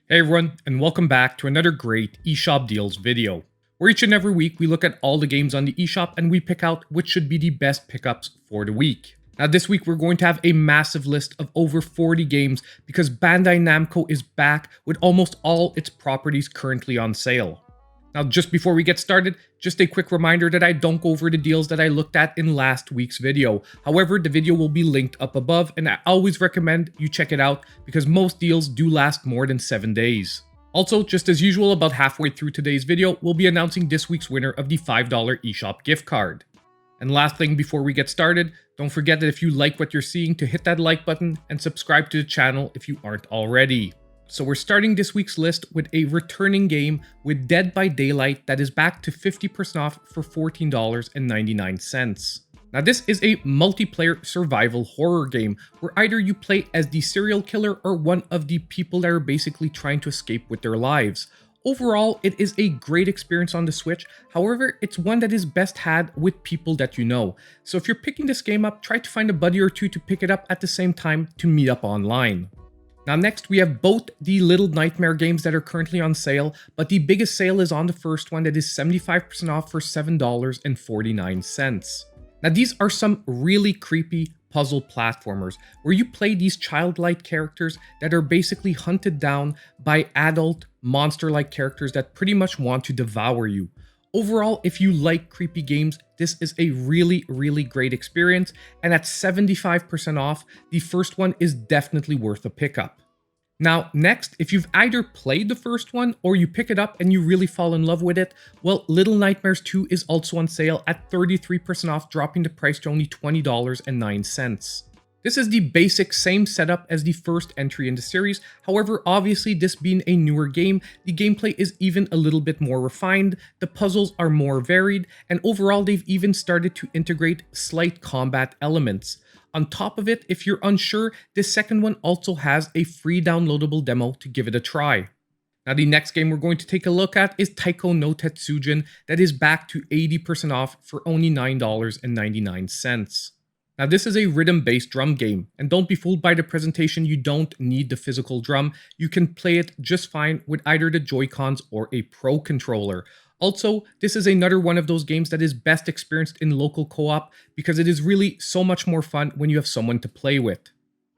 Hey everyone, and welcome back to another great eShop deals video, where each and every week we look at all the games on the eShop and we pick out which should be the best pickups for the week. Now this week we're going to have a massive list of over 40 games because Bandai Namco is back with almost all its properties currently on sale. Now just before we get started, just a quick reminder that I don't go over the deals that I looked at in last week's video. However, the video will be linked up above and I always recommend you check it out because most deals do last more than 7 days. Also, just as usual, about halfway through today's video, we'll be announcing this week's winner of the $5 eShop gift card. And last thing before we get started, don't forget that if you like what you're seeing to hit that like button and subscribe to the channel if you aren't already. So we're starting this week's list with a returning game with Dead by Daylight that is back to 50% off for $14.99. Now this is a multiplayer survival horror game where either you play as the serial killer or one of the people that are basically trying to escape with their lives. Overall, it is a great experience on the Switch, however, it's one that is best had with people that you know. So if you're picking this game up, try to find a buddy or two to pick it up at the same time to meet up online. Now next, we have both the Little Nightmare games that are currently on sale, but the biggest sale is on the first one that is 75% off for $7.49. Now these are some really creepy puzzle platformers where you play these childlike characters that are basically hunted down by adult monster-like characters that pretty much want to devour you. Overall, if you like creepy games, this is a really great experience, and at 75% off, the first one is definitely worth a pickup. Now, next, if you've either played the first one or you pick it up and you really fall in love with it, well, Little Nightmares 2 is also on sale at 33% off, dropping the price to only $20.09. This is the basic same setup as the first entry in the series, however, obviously this being a newer game, the gameplay is even a little bit more refined, the puzzles are more varied, and overall they've even started to integrate slight combat elements. On top of it, if you're unsure, this second one also has a free downloadable demo to give it a try. Now the next game we're going to take a look at is Taiko no Tatsujin that is back to 80% off for only $9.99. Now this is a rhythm-based drum game, and don't be fooled by the presentation, you don't need the physical drum, you can play it just fine with either the Joy-Cons or a Pro controller. Also, this is another one of those games that is best experienced in local co-op because it is really so much more fun when you have someone to play with.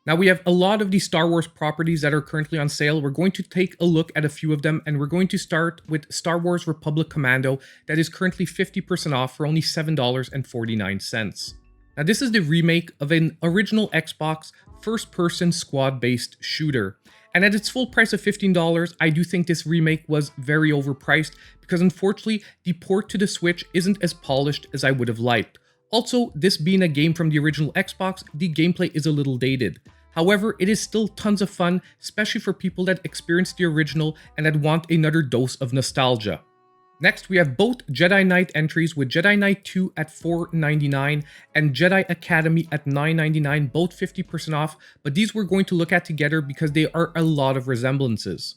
Now we have a lot of the Star Wars properties that are currently on sale. We're going to take a look at a few of them, and we're going to start with Star Wars Republic Commando that is currently 50% off for only $7.49. Now this is the remake of an original Xbox first-person squad-based shooter. And at its full price of $15, I do think this remake was very overpriced because unfortunately, the port to the Switch isn't as polished as I would have liked. Also, this being a game from the original Xbox, the gameplay is a little dated. However, it is still tons of fun, especially for people that experienced the original and that want another dose of nostalgia. Next, we have both Jedi Knight entries with Jedi Knight 2 at $4.99 and Jedi Academy at $9.99, both 50% off, but these we're going to look at together because they are a lot of resemblances.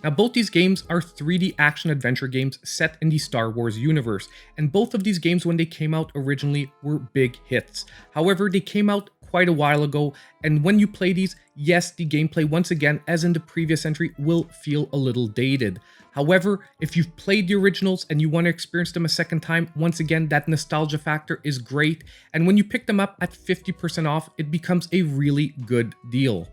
Now, both these games are 3D action-adventure games set in the Star Wars universe, and both of these games when they came out originally were big hits. However, they came out quite a while ago, and when you play these, yes, the gameplay, once again, as in the previous entry, will feel a little dated. However, if you've played the originals and you want to experience them a second time, once again, that nostalgia factor is great, and when you pick them up at 50% off, it becomes a really good deal.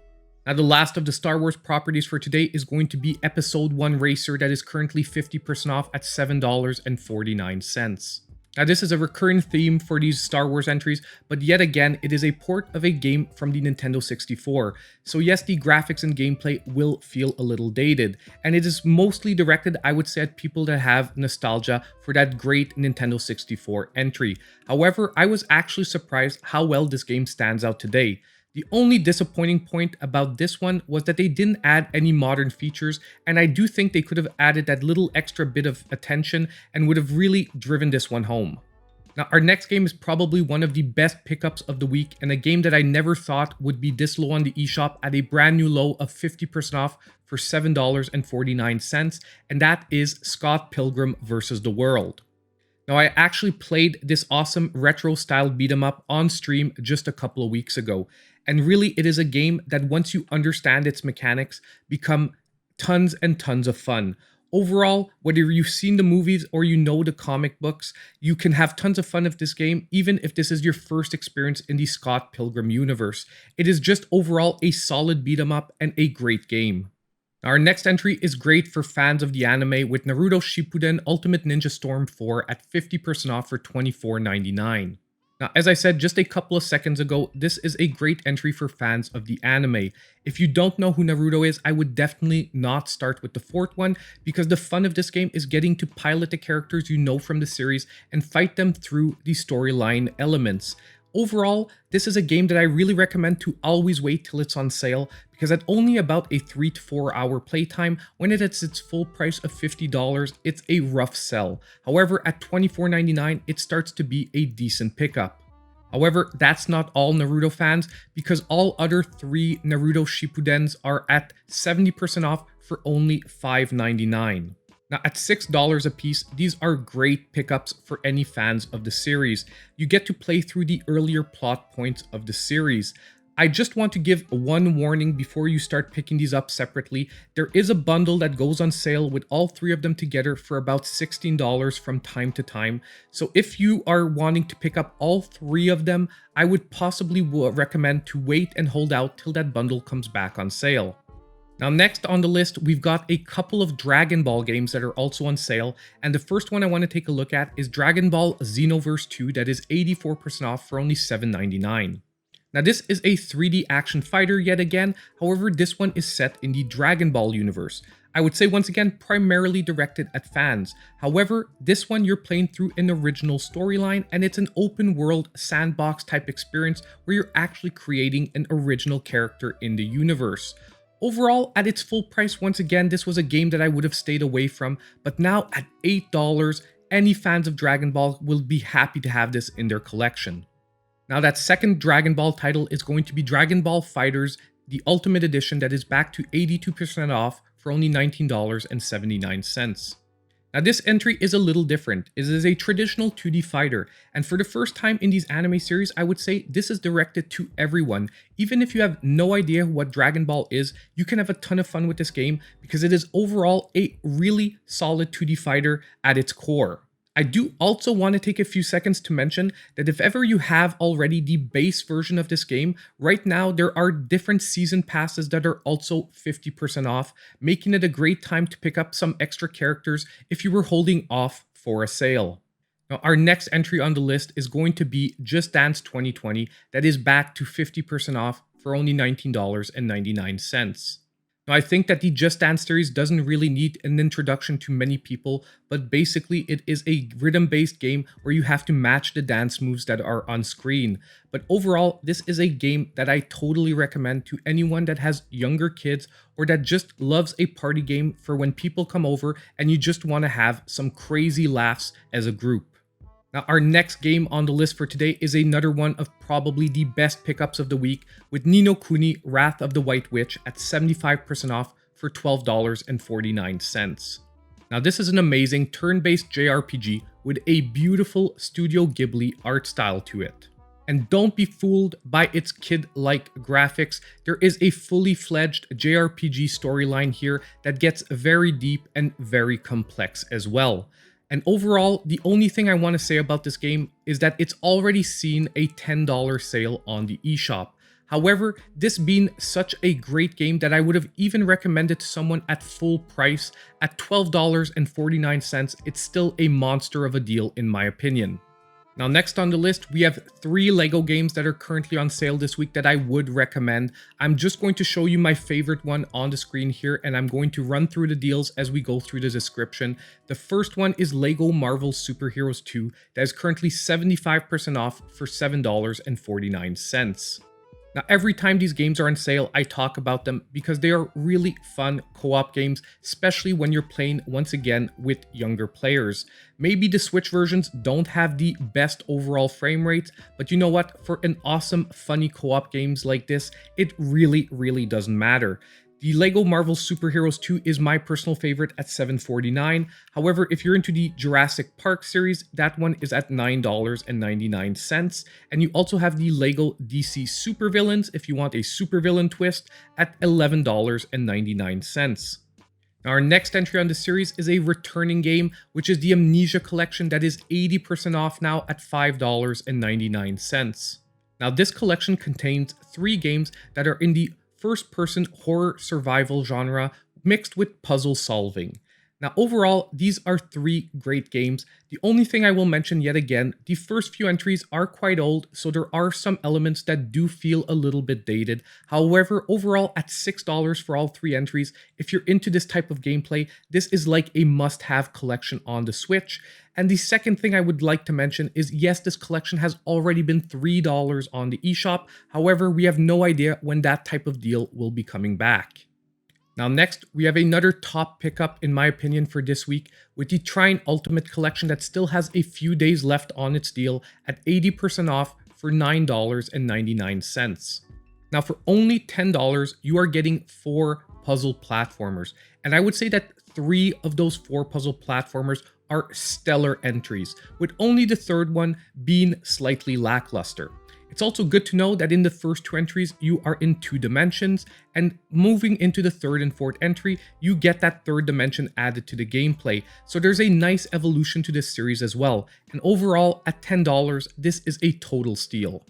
Now, the last of the Star Wars properties for today is going to be Episode 1 Racer that is currently 50% off at $7.49. Now, this is a recurring theme for these Star Wars entries, but yet again, it is a port of a game from the Nintendo 64. So yes, the graphics and gameplay will feel a little dated, and it is mostly directed, I would say, at people that have nostalgia for that great Nintendo 64 entry. However, I was actually surprised how well this game stands out today. The only disappointing point about this one was that they didn't add any modern features, and I do think they could have added that little extra bit of attention and would have really driven this one home. Now, our next game is probably one of the best pickups of the week and a game that I never thought would be this low on the eShop at a brand new low of 50% off for $7.49, and that is Scott Pilgrim vs. the World. Now, I actually played this awesome retro-style beat-em-up on stream just a couple of weeks ago, and really it is a game that once you understand its mechanics become tons and tons of fun. Overall, whether you've seen the movies or you know the comic books, you can have tons of fun with this game, even if this is your first experience in the Scott Pilgrim universe. It is just overall a solid beat 'em up and a great game. Our next entry is great for fans of the anime with Naruto Shippuden Ultimate Ninja Storm 4 at 50% off for $24.99. Now, as I said just a couple of seconds ago, this is a great entry for fans of the anime. If you don't know who Naruto is, I would definitely not start with the fourth one, because the fun of this game is getting to pilot the characters you know from the series and fight them through the storyline elements. Overall, this is a game that I really recommend to always wait till it's on sale, because at only about a 3 to 4 hour playtime, when it hits its full price of $50, it's a rough sell. However, at $24.99, it starts to be a decent pickup. However, that's not all Naruto fans, because all other 3 Naruto Shippudens are at 70% off for only $5.99. Now, at $6 a piece, these are great pickups for any fans of the series. You get to play through the earlier plot points of the series. I just want to give one warning before you start picking these up separately. There is a bundle that goes on sale with all 3 of them together for about $16 from time to time. So if you are wanting to pick up all 3 of them, I would possibly recommend to wait and hold out till that bundle comes back on sale. Now, next on the list, we've got a couple of Dragon Ball games that are also on sale, and the first one I want to take a look at is Dragon Ball Xenoverse 2 that is 84% off for only $7.99. Now, this is a 3D action fighter yet again, however, this one is set in the Dragon Ball universe. I would say once again, primarily directed at fans. However, this one you're playing through an original storyline, and it's an open world sandbox type experience where you're actually creating an original character in the universe. Overall, at its full price, once again, this was a game that I would have stayed away from, but now at $8, any fans of Dragon Ball will be happy to have this in their collection. Now, that second Dragon Ball title is going to be Dragon Ball FighterZ, the Ultimate Edition, that is back to 82% off for only $19.79. Now, this entry is a little different. It is a traditional 2D fighter, and for the first time in these anime series, I would say this is directed to everyone. Even if you have no idea what Dragon Ball is, you can have a ton of fun with this game because it is overall a really solid 2D fighter at its core. I do also want to take a few seconds to mention that if ever you have already the base version of this game, right now there are different season passes that are also 50% off, making it a great time to pick up some extra characters if you were holding off for a sale. Now, our next entry on the list is going to be Just Dance 2020 that is back to 50% off for only $19.99. Now, I think that the Just Dance series doesn't really need an introduction to many people, but basically it is a rhythm-based game where you have to match the dance moves that are on screen. But overall, this is a game that I totally recommend to anyone that has younger kids or that just loves a party game for when people come over and you just want to have some crazy laughs as a group. Now, our next game on the list for today is another one of probably the best pickups of the week with Ni no Kuni Wrath of the White Witch at 75% off for $12.49. Now, this is an amazing turn-based JRPG with a beautiful Studio Ghibli art style to it. And don't be fooled by its kid-like graphics. There is a fully fledged JRPG storyline here that gets very deep and very complex as well. And overall, the only thing I want to say about this game is that it's already seen a $10 sale on the eShop. However, this being such a great game that I would have even recommended to someone at full price at $12.49, it's still a monster of a deal in my opinion. Now, next on the list, we have 3 LEGO games that are currently on sale this week that I would recommend. I'm just going to show you my favorite one on the screen here, and I'm going to run through the deals as we go through the description. The first one is LEGO Marvel Super Heroes 2 that is currently 75% off for $7.49. Now, every time these games are on sale, I talk about them because they are really fun co-op games, especially when you're playing, once again, with younger players. Maybe the Switch versions don't have the best overall frame rates, but you know what? For an awesome, funny co-op games like this, it really doesn't matter. The LEGO Marvel Super Heroes 2 is my personal favorite at $7.49. However, if you're into the Jurassic Park series, that one is at $9.99. And you also have the LEGO DC Supervillains if you want a supervillain twist at $11.99. Now, our next entry on the series is a returning game, which is the Amnesia Collection that is 80% off now at $5.99. Now, this collection contains 3 games that are in the first-person horror survival genre mixed with puzzle solving. Now, overall, these are 3 great games. The only thing I will mention yet again, the first few entries are quite old, so there are some elements that do feel a little bit dated. However, overall, at $6 for all 3 entries, if you're into this type of gameplay, this is like a must-have collection on the Switch. And the second thing I would like to mention is, yes, this collection has already been $3 on the eShop. However, we have no idea when that type of deal will be coming back. Now next, we have another top pickup in my opinion for this week with the Trine Ultimate Collection that still has a few days left on its deal at 80% off for $9.99. Now for only $10, you are getting 4 puzzle platformers, and I would say that 3 of those 4 puzzle platformers are stellar entries, with only the third one being slightly lackluster. It's also good to know that in the first 2 entries, you are in 2 dimensions, and moving into the 3rd and 4th entry, you get that 3rd dimension added to the gameplay. So there's a nice evolution to this series as well. And overall, at $10, this is a total steal.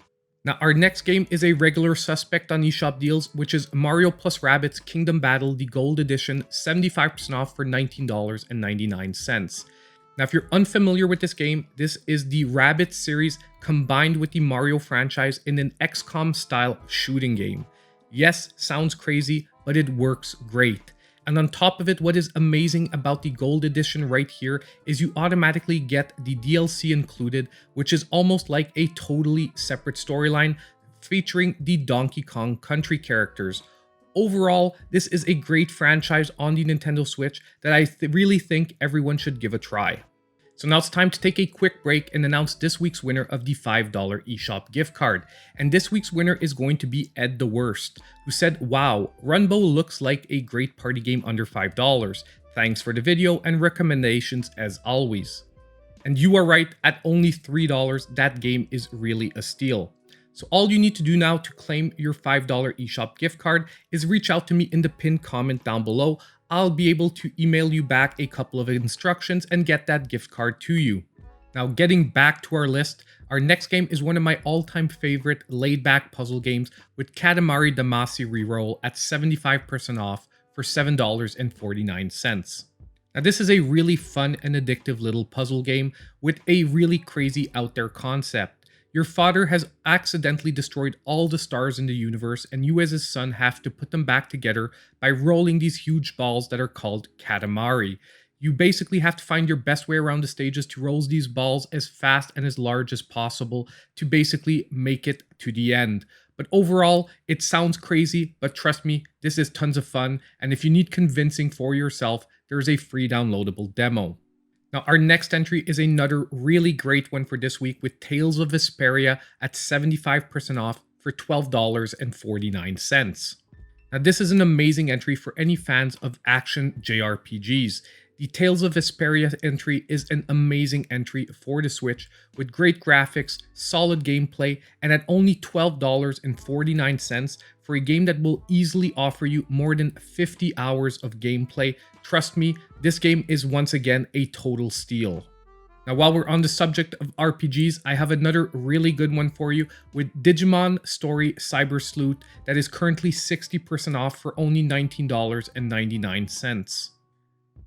Now, our next game is a regular suspect on eShop deals, which is Mario plus Rabbids Kingdom Battle, the Gold Edition, 75% off for $19.99. Now, if you're unfamiliar with this game, this is the Rabbids series combined with the Mario franchise in an XCOM style shooting game. Yes, sounds crazy, but it works great. And on top of it, what is amazing about the Gold Edition right here is you automatically get the DLC included, which is almost like a totally separate storyline featuring the Donkey Kong Country characters. Overall, this is a great franchise on the Nintendo Switch that I really think everyone should give a try. So now it's time to take a quick break and announce this week's winner of the $5 eShop gift card. And this week's winner is going to be Ed the Worst, who said, "Wow, Runbow looks like a great party game under $5. Thanks for the video and recommendations as always." And you are right, at only $3, that game is really a steal. So all you need to do now to claim your $5 eShop gift card is reach out to me in the pinned comment down below. I'll be able to email you back a couple of instructions and get that gift card to you. Now, getting back to our list, our next game is one of my all-time favorite laid-back puzzle games with Katamari Damacy REROLL at 75% off for $7.49. Now, this is a really fun and addictive little puzzle game with a really crazy out there concept. Your father has accidentally destroyed all the stars in the universe, and you as his son have to put them back together by rolling these huge balls that are called Katamari. You basically have to find your best way around the stages to roll these balls as fast and as large as possible to basically make it to the end. But overall, it sounds crazy, but trust me, this is tons of fun, and if you need convincing for yourself, there's a free downloadable demo. Now, our next entry is another really great one for this week with Tales of Vesperia at 75% off for $12.49. Now, this is an amazing entry for any fans of action JRPGs. The Tales of Vesperia entry is an amazing entry for the Switch with great graphics, solid gameplay, and at only $12.49 for a game that will easily offer you more than 50 hours of gameplay. Trust me, this game is once again a total steal. Now, while we're on the subject of RPGs, I have another really good one for you with Digimon Story Cyber Sleuth that is currently 60% off for only $19.99.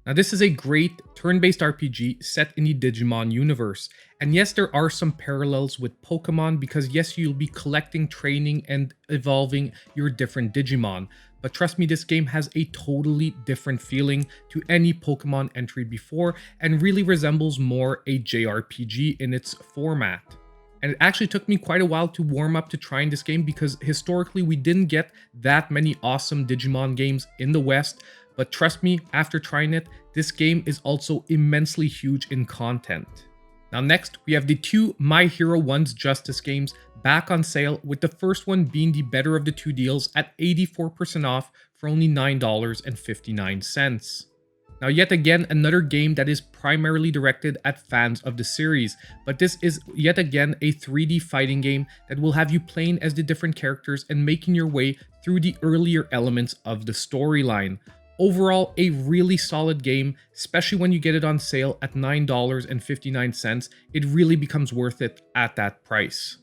Now, this is a great turn-based RPG set in the Digimon universe. And yes, there are some parallels with Pokemon because yes, you'll be collecting, training, and evolving your different Digimon. But trust me, this game has a totally different feeling to any Pokemon entry before and really resembles more a JRPG in its format. And it actually took me quite a while to warm up to trying this game because historically we didn't get that many awesome Digimon games in the West. But trust me, after trying it, this game is also immensely huge in content. Now next, we have the 2 My Hero 1's Justice games back on sale, with the first one being the better of the 2 deals at 84% off for only $9.59. Now yet again, another game that is primarily directed at fans of the series, but this is yet again a 3D fighting game that will have you playing as the different characters and making your way through the earlier elements of the storyline. Overall, a really solid game, especially when you get it on sale at $9.59. It really becomes worth it at that price.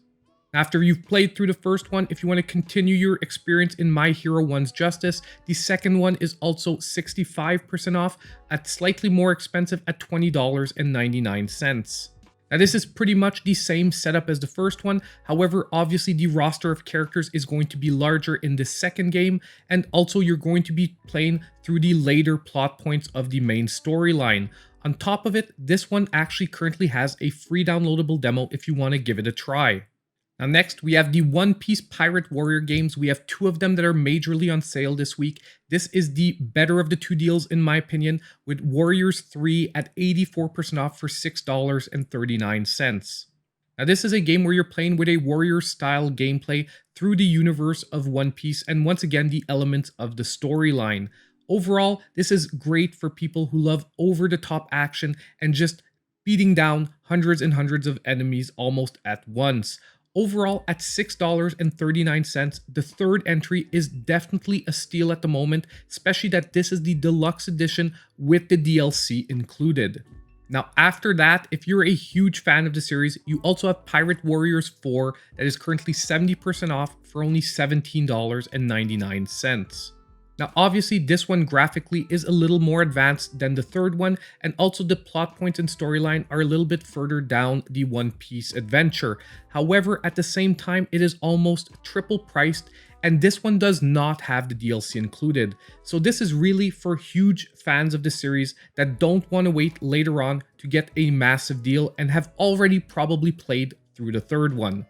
After you've played through the first one, if you want to continue your experience in My Hero 1's Justice, the second one is also 65% off at slightly more expensive at $20.99. Now this is pretty much the same setup as the first one, however obviously the roster of characters is going to be larger in the second game, and also you're going to be playing through the later plot points of the main storyline. On top of it, this one actually currently has a free downloadable demo if you want to give it a try. Now next, we have the One Piece Pirate Warrior games. We have two of them that are majorly on sale this week. This is the better of the two deals in my opinion, with Warriors 3 at 84% off for $6.39. Now this is a game where you're playing with a warrior-style gameplay through the universe of One Piece and once again the elements of the storyline. Overall, this is great for people who love over-the-top action and just beating down hundreds and hundreds of enemies almost at once. Overall, at $6.39, the third entry is definitely a steal at the moment, especially that this is the deluxe edition with the DLC included. Now after that, if you're a huge fan of the series, you also have Pirate Warriors 4 that is currently 70% off for only $17.99. Now obviously this one graphically is a little more advanced than the third one, and also the plot points and storyline are a little bit further down the One Piece adventure. However, at the same time it is almost triple priced, and this one does not have the DLC included. So this is really for huge fans of the series that don't want to wait later on to get a massive deal and have already probably played through the third one.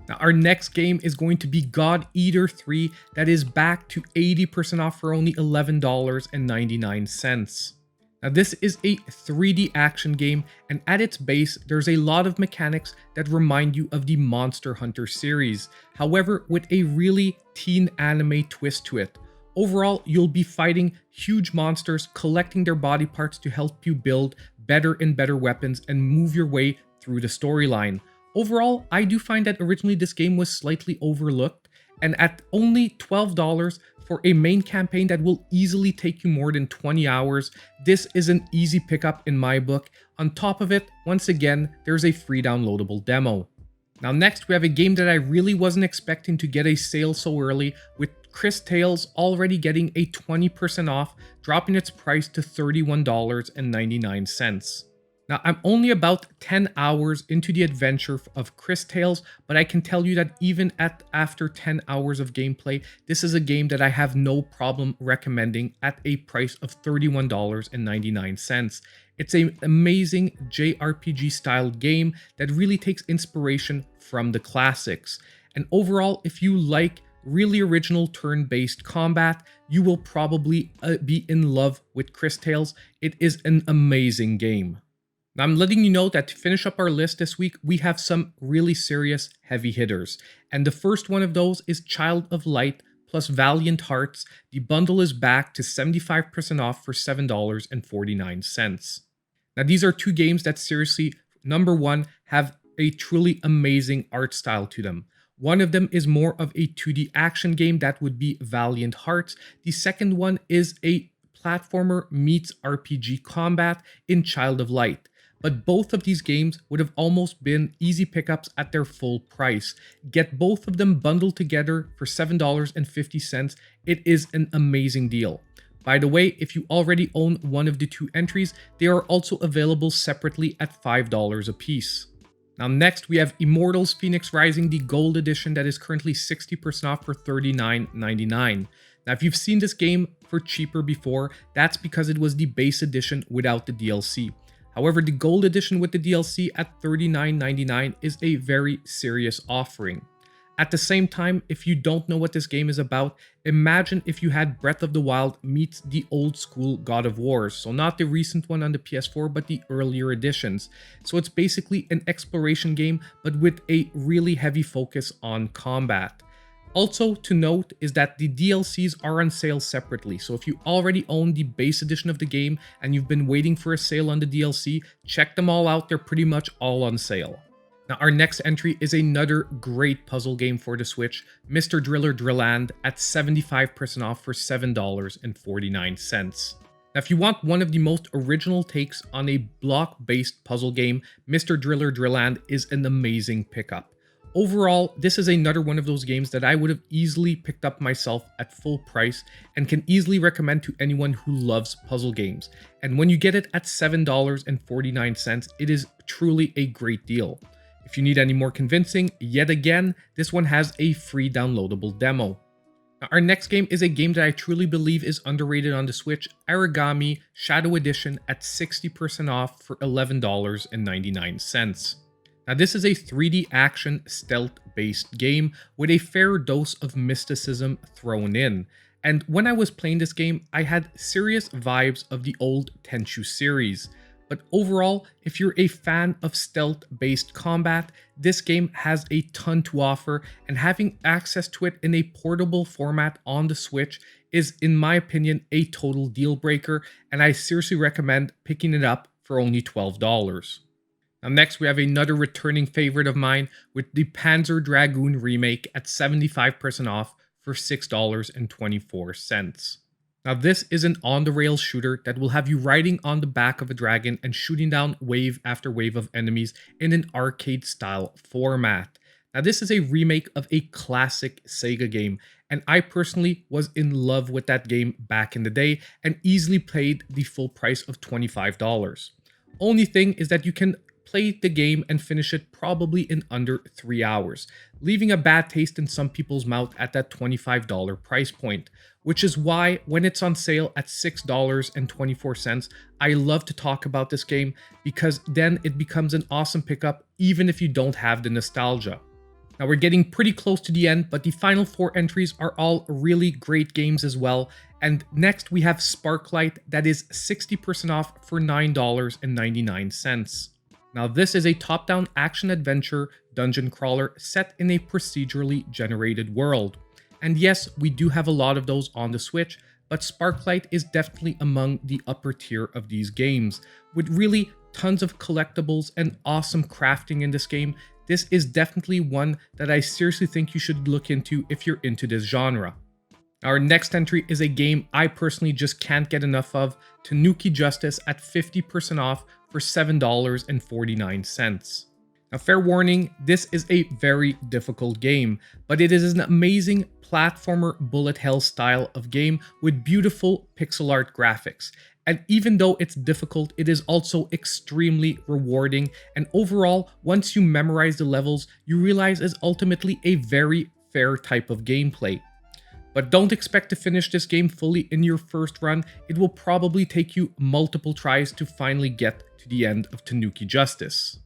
Now our next game is going to be God Eater 3 that is back to 80% off for only $11.99. Now this is a 3D action game, and at its base there's a lot of mechanics that remind you of the Monster Hunter series, however with a really teen anime twist to it. Overall, you'll be fighting huge monsters, collecting their body parts to help you build better and better weapons and move your way through the storyline. Overall, I do find that originally this game was slightly overlooked, and at only $12 for a main campaign that will easily take you more than 20 hours, this is an easy pickup in my book. On top of it, once again, there's a free downloadable demo. Now next, we have a game that I really wasn't expecting to get a sale so early, with Cris Tales already getting a 20% off, dropping its price to $31.99. Now, I'm only about 10 hours into the adventure of Cris Tales, but I can tell you that even after 10 hours of gameplay, this is a game that I have no problem recommending at a price of $31.99. It's an amazing JRPG style game that really takes inspiration from the classics. And overall, if you like really original turn-based combat, you will probably be in love with Cris Tales. It is an amazing game. Now, I'm letting you know that to finish up our list this week, we have some really serious heavy hitters. And the first one of those is Child of Light plus Valiant Hearts. The bundle is back to 75% off for $7.49. Now, these are two games that seriously, number one, have a truly amazing art style to them. One of them is more of a 2D action game, that would be Valiant Hearts. The second one is a platformer meets RPG combat in Child of Light. But both of these games would have almost been easy pickups at their full price. Get both of them bundled together for $7.50. It is an amazing deal. By the way, if you already own one of the two entries, they are also available separately at $5 a piece. Now next, we have Immortals Fenyx Rising, the Gold Edition that is currently 60% off for $39.99. Now if you've seen this game for cheaper before, that's because it was the base edition without the DLC. However, the Gold Edition with the DLC at $39.99 is a very serious offering. At the same time, if you don't know what this game is about, imagine if you had Breath of the Wild meets the old school God of War. So not the recent one on the PS4, but the earlier editions. So it's basically an exploration game, but with a really heavy focus on combat. Also to note is that the DLCs are on sale separately, so if you already own the base edition of the game and you've been waiting for a sale on the DLC, check them all out, they're pretty much all on sale. Now, our next entry is another great puzzle game for the Switch, Mr. Driller Drilland at 75% off for $7.49. Now, if you want one of the most original takes on a block-based puzzle game, Mr. Driller Drilland is an amazing pickup. Overall, this is another one of those games that I would have easily picked up myself at full price and can easily recommend to anyone who loves puzzle games. And when you get it at $7.49, it is truly a great deal. If you need any more convincing, yet again, this one has a free downloadable demo. Now, our next game is a game that I truly believe is underrated on the Switch, Aragami Shadow Edition at 60% off for $11.99. Now, this is a 3D action stealth-based game with a fair dose of mysticism thrown in. And when I was playing this game, I had serious vibes of the old Tenchu series. But overall, if you're a fan of stealth-based combat, this game has a ton to offer, and having access to it in a portable format on the Switch is, in my opinion, a total deal breaker, and I seriously recommend picking it up for only $12. Now next, we have another returning favorite of mine with the Panzer Dragoon remake at 75% off for $6.24. Now this is an on-the-rails shooter that will have you riding on the back of a dragon and shooting down wave after wave of enemies in an arcade-style format. Now this is a remake of a classic Sega game, and I personally was in love with that game back in the day and easily paid the full price of $25. Only thing is that you can play the game and finish it probably in under 3 hours, leaving a bad taste in some people's mouth at that $25 price point, which is why when it's on sale at $6.24, I love to talk about this game because then it becomes an awesome pickup even if you don't have the nostalgia. Now we're getting pretty close to the end, but the final 4 entries are all really great games as well. And next we have Sparklight that is 60% off for $9.99. Now this is a top-down action-adventure dungeon crawler set in a procedurally generated world. And yes, we do have a lot of those on the Switch, but Sparklight is definitely among the upper tier of these games. With really tons of collectibles and awesome crafting in this game, this is definitely one that I seriously think you should look into if you're into this genre. Our next entry is a game I personally just can't get enough of, Tanuki Justice at 50% off for $7.49. Now, fair warning, this is a very difficult game, but it is an amazing platformer bullet hell style of game with beautiful pixel art graphics. And even though it's difficult, it is also extremely rewarding, and overall, once you memorize the levels, you realize it's ultimately a very fair type of gameplay. But don't expect to finish this game fully in your first run. It will probably take you multiple tries to finally get to the end of Tanuki Justice.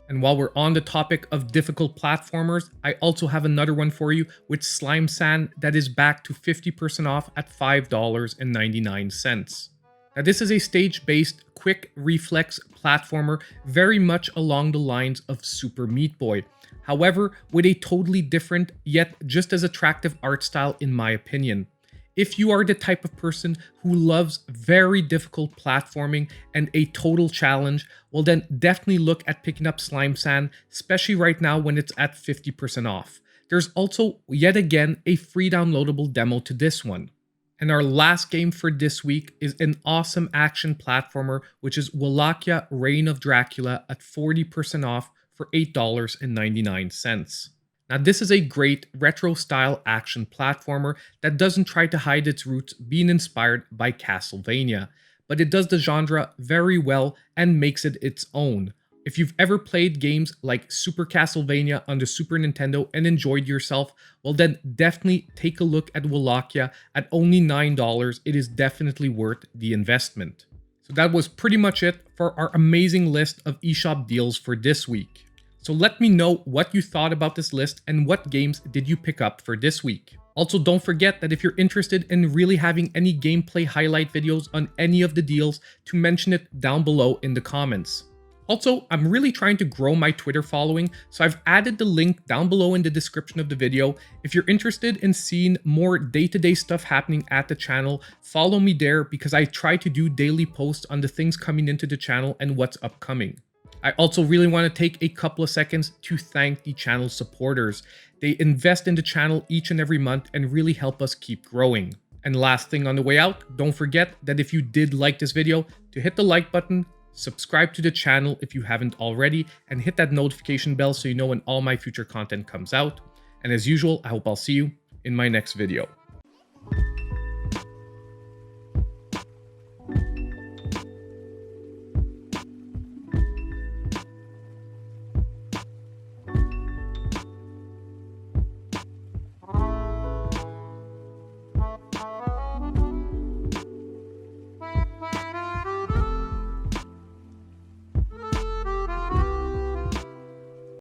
And while we're on the topic of difficult platformers, I also have another one for you with Slime Sand that is back to 50% off at $5.99. Now this is a stage-based quick reflex platformer very much along the lines of Super Meat Boy. However, with a totally different yet just as attractive art style in my opinion. If you are the type of person who loves very difficult platforming and a total challenge, well then definitely look at picking up Slime Sand, especially right now when it's at 50% off. There's also, yet again, a free downloadable demo to this one. And our last game for this week is an awesome action platformer, which is Wallachia Reign of Dracula at 40% off for $8.99. Now this is a great retro-style action platformer that doesn't try to hide its roots being inspired by Castlevania, but it does the genre very well and makes it its own. If you've ever played games like Super Castlevania on the Super Nintendo and enjoyed yourself, well then definitely take a look at Wallachia at only $9. It is definitely worth the investment. So that was pretty much it for our amazing list of eShop deals for this week. So let me know what you thought about this list and what games did you pick up for this week. Also, don't forget that if you're interested in really having any gameplay highlight videos on any of the deals, to mention it down below in the comments. Also, I'm really trying to grow my Twitter following, so I've added the link down below in the description of the video. If you're interested in seeing more day-to-day stuff happening at the channel, follow me there because I try to do daily posts on the things coming into the channel and what's upcoming. I also really want to take a couple of seconds to thank the channel supporters. They invest in the channel each and every month and really help us keep growing. And last thing on the way out, don't forget that if you did like this video, to hit the like button, subscribe to the channel if you haven't already, and hit that notification bell so you know when all my future content comes out. And as usual, I hope I'll see you in my next video.